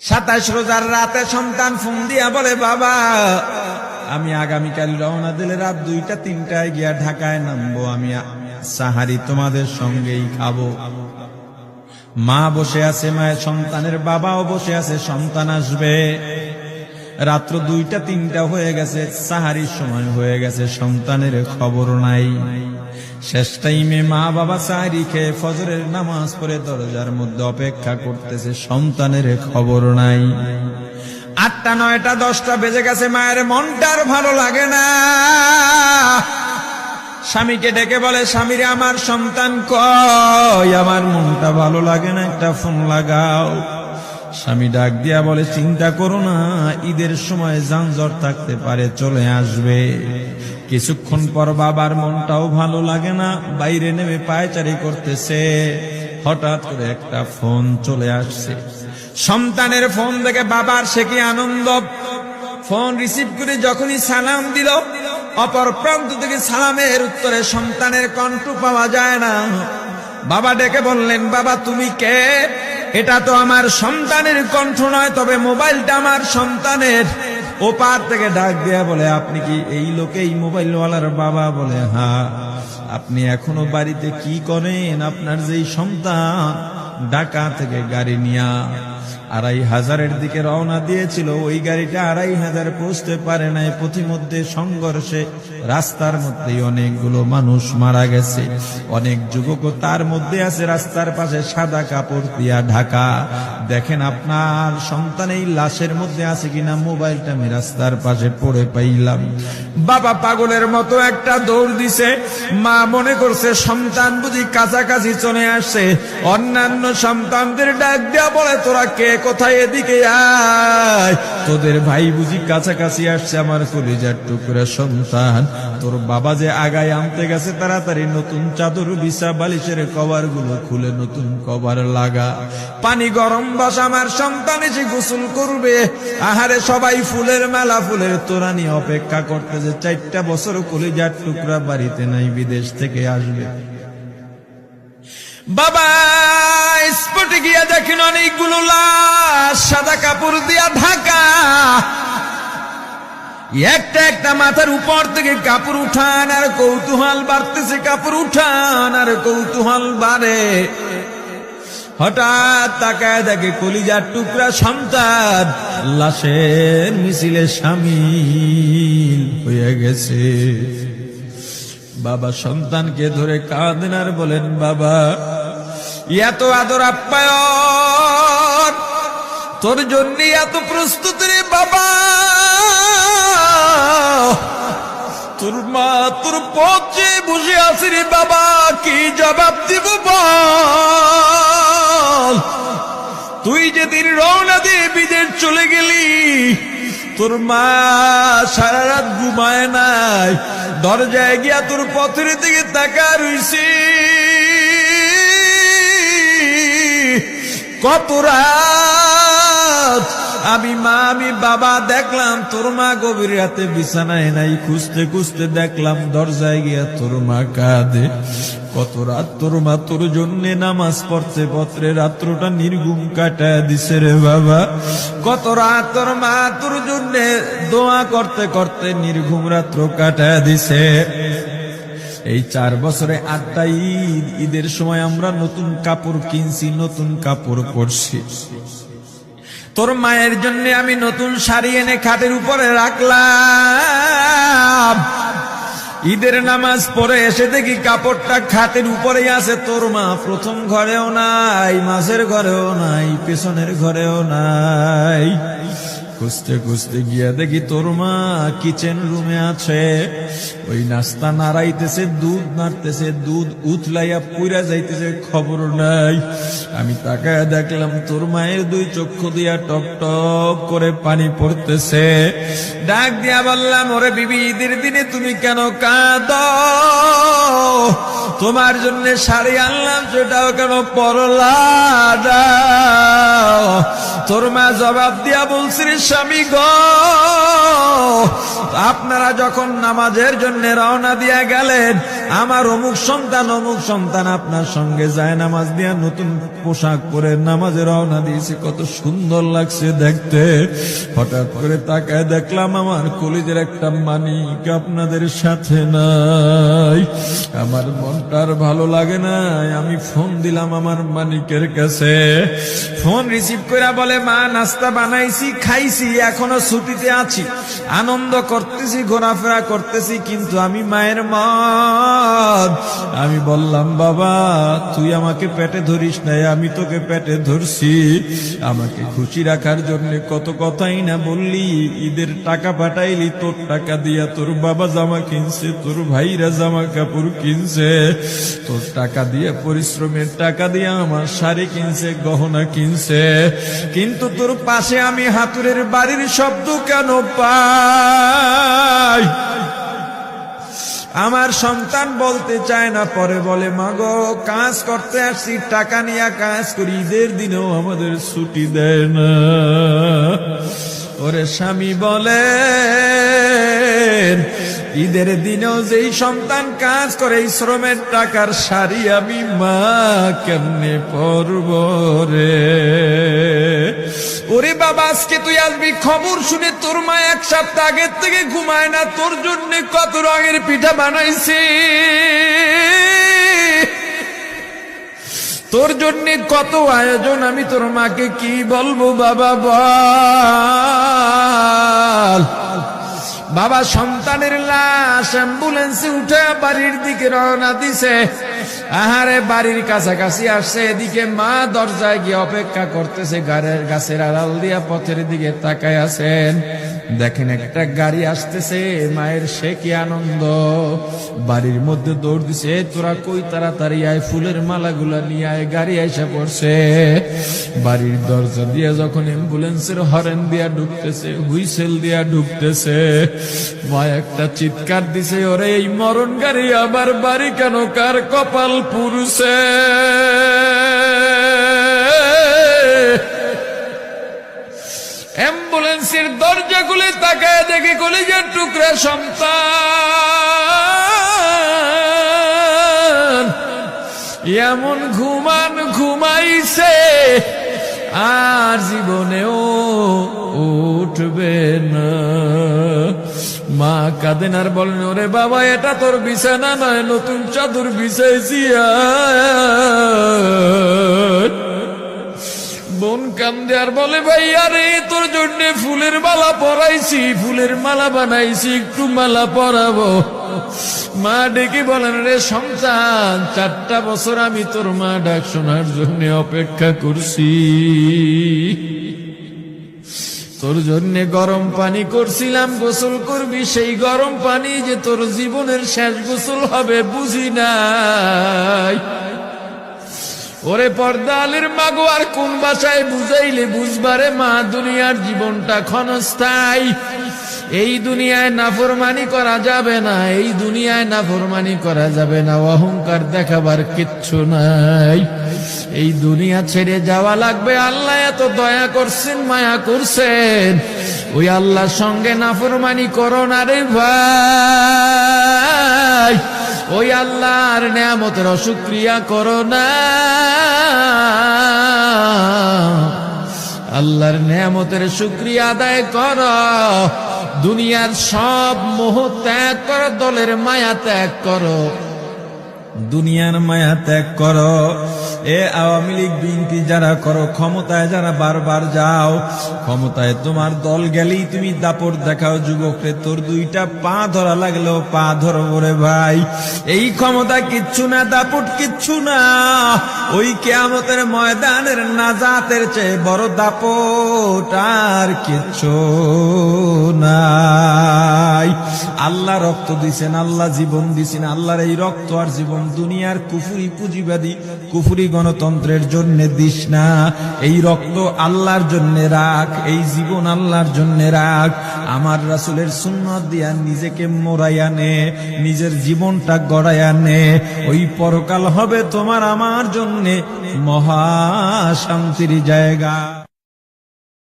27 রোজার রাতে সন্তান ফোন দিয়া বলে, বাবা আমি আগামীকাল রওনা দিলে রাত 2টা-3টায় গিয়া ঢাকায় নামবো, আমি সাহারি তোমাদের সঙ্গেই খাবো। মা বসে আছে, মায়ের সন্তানের বাবাও বসে আছে, সন্তান আসবে। রাত্র 2টা-3টা হয়ে গেছে, সাহারির সময় হয়ে গেছে, সন্তানের খবর নাই। শেষ টাইমে মা বাবা সাহারি খেয়ে ফজরের নামাজ পড়ে দরজার মধ্যে অপেক্ষা করতেছে, সন্তানের খবর নাই। 8টা, 9টা, 10টা বেজে গেছে, মায়ের মনটার ভালো লাগে না। স্বামীকে ডেকে বলে, স্বামীরে আমার সন্তান কই, আমার মনটা ভালো লাগে না, একটা ফোন লাগাও। স্বামী ডাক দিয়া বলে, চিন্তা করো না, ঈদের সময় যানজট থাকতে পারে, চলে আসবে। কিছুক্ষণ পর বাবার মনটাও ভালো লাগে না, বাইরে নেমে পায়চারি করতেছে। হঠাৎ করে একটা ফোন চলে আসছে। সন্তানের ফোন দেখে বাবার সে কি আনন্দ। ফোন রিসিভ করে যখনই সালাম দিল, অপর প্রান্ত থেকে সালামের উত্তরে সন্তানের কণ্ঠ পাওয়া যায় না। বাবা ডেকে বললেন, বাবা তুমি কে? এটা তো আমার সন্তানের কণ্ঠ নয়, তবে মোবাইলটা আমার সন্তানের। ওপার থেকে ডাক দেয়া বলে, আপনি কি এই লোকে, এই মোবাইলওয়ালার বাবা? বলে, হ্যাঁ। আপনি এখনো বাড়িতে কি করেন? আপনার যেই সন্তান ঢাকা থেকে গাড়ি নিয়া 2500-এর দিকে রওনা দিয়েছিল, ওই গাড়িটা 2500 পৌঁছতে পারে নাই। পথিমধ্যে সংঘর্ষে রাস্তার মধ্যে অনেকগুলো মানুষ মারা গেছে, অনেক যুবকও তার মধ্যে আছে। রাস্তার পাশে সাদা কাপড় দিয়া ঢাকা। দেখেন আপনার সন্তান এই লাশের মধ্যে আছে কিনা। মোবাইলটা আমি রাস্তার পাশে পড়ে পাইলাম। বাবা পাগলের মতো একটা দৌড় দিছে। মা মনে করছে সন্তান বুঝি কাছাকাছি চলে আসছে। অন্যান্য সন্তানদের ডাক দেয়া বলে, তোরা কে, কোথায়, এদিকে আয়, তোদের ভাই বুঝি কাছাকাছি আসছে। আমার কলিজার টুকরা সন্তান, তোর বাবা যে আগায় আনতে গেছে, তাড়াতাড়ি নতুন চাদর বিছা, বালিশের কভার গুলো খুলে নতুন কভার লাগা, পানি গরম বসা, আমার সন্তান এসে গোসল করবে। আহারে সবাই ফুলের মেলা, ফুলের তোড়া নিয়ে অপেক্ষা করতেছে। 4টা বছর কলিজার টুকরা বাড়িতে নাই, বিদেশ থেকে আসবে। বাবা স্পটে গিয়া দেখেন অনেকগুলো লাশ সাদা কাপড় দিয়া ঢাকা। একটা একটা মাথার উপর থেকে কাপড় উঠান আর কৌতূহল বাড়তেছে, কাপড় উঠান আর কৌতূহল বাড়ে। হঠাৎ তাকায় দেখে কলিজার টুকরা সন্তান লাশের মিছিলে শামিল হয়ে গেছে। বাবা সন্তানকে ধরে কাঁদেন আর বলেন, বাবা এত আদর আপ্যায়ন, তোর জন্য এত প্রস্তুতি রে বাবা। তোর মা তোর পথে বসে আছে রে বাবা, কি জবাব দিব বল? তুই যেদিন রওনা দিয়ে বিদেশ চলে গেলি, তোর মা সারা রাত ঘুমায় নাই, দরজায় গিয়া তোর পথের দিকে তাকা রইছে। কত রাত আমি মা, আমি বাবা দেখলাম তোর মা গভীর রাতে বিছানায় নাই। খুঁজতে খুঁজতে দেখলাম দরজায় গিয়া তোর মা কাঁদে। কত রাত তোর মা তোর জন্য নামাজ পড়তে পড়তে রাত্রটা নির্ঘুম কাটায় দিছে রে বাবা। কত রাত তোর মা তোর জন্য দোয়া করতে করতে নির্ঘুম রাত্র কাটায় দিছে। এই 4 বছরে 8টা ঈদ, ঈদের সময় আমরা নতুন কাপড় কিনছি, নতুন কাপড় পরছি। তোর মায়ের জন্য আমি নতুন শাড়ি এনে খাটের উপরে রাখলাম। ঈদের নামাজ পড়ে এসে দেখি কাপড়টা খাটের উপরেই আছে। তোর মা প্রথম ঘরেও নাই, মাঝের ঘরেও নাই, পেছনের ঘরেও নাই। খুঁজতে খুঁজতে গিয়া দেখি তোর মা কিচেন রুমে আছে। ওই নাস্তা নাড়াইতেছে, দুধ নাড়তেছে, দুধ উথলাইয়া পুইরা যাইতেছে, খবর নাই। আমি তাকায় দেখলাম তোর মায়ের 2 চক্ষু দিয়া টক টক করে পানি পড়তেছে। ডাক দিয়া বললাম, ওরে বিবি, ঈদের দিনে তুমি কেন কাঁদো? তোমার জন্য শাড়ি আনলাম, সেটাও কেন পরলা? তোর মা জবাব দিয়া বলছে, রে স্বামী গো, আপনারা যখন নামাজের জন্য রওনা দিয়া গেলেন, আমার অমুক সন্তান আপনার সঙ্গে যায় নামাজ দিয়া নতুন পোশাক পরে নামাজে রওনা দিয়েছে, কত সুন্দর লাগছে দেখতে। হঠাৎ করে তাকায় দেখলাম আমার কলিজের একটা মানিক আপনাদের সাথে নাই। আমার মনটার ভালো লাগে নাই। আমি ফোন দিলাম আমার মানিকের কাছে। ফোন রিসিভ করে বলে, মা নাস্তা বানাইছি, খাইছি, এখনো ছুটিতে আছি, আনন্দ করতেছি, ঘোরাফেরা করতেছি, কিন্তু আমি মায়ের মন। আমি বললাম, বাবা তুই আমাকে পেটে ধরিস নাই, আমি তোকে পেটে ধরছি। আমাকে খুশি রাখার জন্য কত কথাই না বললি। ঈদের টাকা পাঠাইলি, তোর টাকা দিয়া তোর বাবা জামা কিনছে, তোর ভাইরা জামা কাপড় কিনছে, তোর টাকা দিয়ে পরিশ্রমের টাকা দিয়ে আমার শাড়ি কিনছে, গহনা কিনছে, কিন্তু তোর পাশে আমি হাতুড়ের বাড়ির শব্দ কেন পাই? আমার সন্তান বলতে চায় না, পরে বলে, মাগো কাজ করতে আসছি, টাকা নিয়ে কাজ করি, ঈদের দিনেও আমাদের ছুটি দেয় না। ওরে স্বামী বলে, ঈদের দিনেও যেই সন্তান কাজ করে, এই শ্রমের টাকার শাড়ি আমি মা কেমনে পরব রে? ওরে বাবা, আজকে তুই আসবি, খবর শুনে তোর মা এক সপ্তাহ আগের থেকে ঘুমায় না, তোর জন্য কত রঙের পিঠা বানাইছি, তোর জন্য কত আয়োজন, আমি তোর মাকে কি বলবো বাবা বল। বাবা সন্তানের লাশ অ্যাম্বুলেন্সে উঠে বাড়ির দিকে রওনা দিছে। আহারে বাড়ির কাছাকাছি আসছে, এদিকে মা দরজায় গিয়ে অপেক্ষা করতেছে, গাছের আড়াল দিয়া পথের দিকে তাকায় আছেন। দেখেন একটা গাড়ি আসতেছে, মায়ের সে কি আনন্দ, বাড়ির মধ্যে দৌড় দিছে, তোরা কই তাড়াতাড়ি আয়, ফুলের মালাগুলা নিয়ে আয়, গাড়ি এসে পড়ছে। বাড়ির দরজা দিয়ে যখন অ্যাম্বুলেন্সের হরেন দিয়া ঢুকতেছে, হুইসেল দিয়া ঢুকতেছে, মা একটা চিৎকার দিছে, ওরে এই মরণ গাড়ি আবার বাড়ি কেন, কার কপাল পুরুষে? অ্যাম্বুলেন্সের দরজা খুলে তাকায় দেখি কলিজার টুকরা সন্তান এমন ঘুমাইছে, আর জীবনেও উঠবে না। মা কাঁদেন আর বলেন, ওরে বাবা এটা তোর বিছানা নয়, নতুন চাদর বিছাইছি। বোন কান্দে আর বলে, ভাই আরে তোর জন্য ফুলের মালা পরাইছি, ফুলের মালা বানাইছি, একটু মালা পরাবো। মা ডেকে বলেন, রে সন্তান, 4টা বছর আমি তোর মা ডাক শোনার জন্য অপেক্ষা করছি, তোর জন্য গরম পানি করছিলাম, গোসল করবি, সেই গরম পানি যে তোর জীবনের শেষ গোসল হবে বুঝি নাই। ওরে পর্দালের মাগো, আর কোন ভাষায় বুঝাইলে বুঝবারে মা, দুনিয়ার জীবনটা ক্ষণস্থায়ী, এই দুনিয়ায় নাফরমানি করা যাবে না, এই দুনিয়ায় নাফরমানি করা যাবে না, অহংকার দেখাবার কিচ্ছু নাই, এই দুনিয়া ছেড়ে যাওয়া লাগবে। আল্লাহ এত দয়া করছেন, মায়া করছেন, ওই আল্লাহর সঙ্গে নাফরমানি করো না রে ভাই, ওই আল্লাহর নেয়ামতের অশুকরিয়া করো না, আল্লাহর নেয়ামতের শুকরিয়া আদায় করো, দুনিয়ার সব মোহ ত্যাগ করো, দলের মায়া ত্যাগ করো, দুনিয়ার মায়া ত্যাগ করো। এ আওয়ামী লীগ বিএনপি যারা করো, ক্ষমতায় যারা বারবার যাও, ক্ষমতায় তোমার দল গেলেই তুমি দাপট দেখাও, যুবকরে তোর 2টা পা ধরা লাগলেও পা ধরো রে ভাই, এই ক্ষমতা কিচ্ছু না, দাপট কিচ্ছু না, ওই কিয়ামতের ময়দানের নাজাতের চেয়ে বড় দাপট আর কিচ্ছু নাই। আল্লাহ রক্ত দিছেন, আল্লাহ জীবন দিছেন, আল্লাহর এই রক্ত আর জীবন দুনিয়ার কুফরি পুঁজিবাদী কুফরি গণতন্ত্রের জন্য দিস না, এই রক্ত আল্লাহর জন্য রাখ, এই জীবন আল্লাহর জন্য রাখ। আমার রাসূলের সুন্নাত দিয়া নিজেকে মোড়াইয়া নে, নিজের জীবনটা গড়াইয়া নে, ওই পরকাল হবে তোমার আমার জন্য মহা শান্তির জায়গা।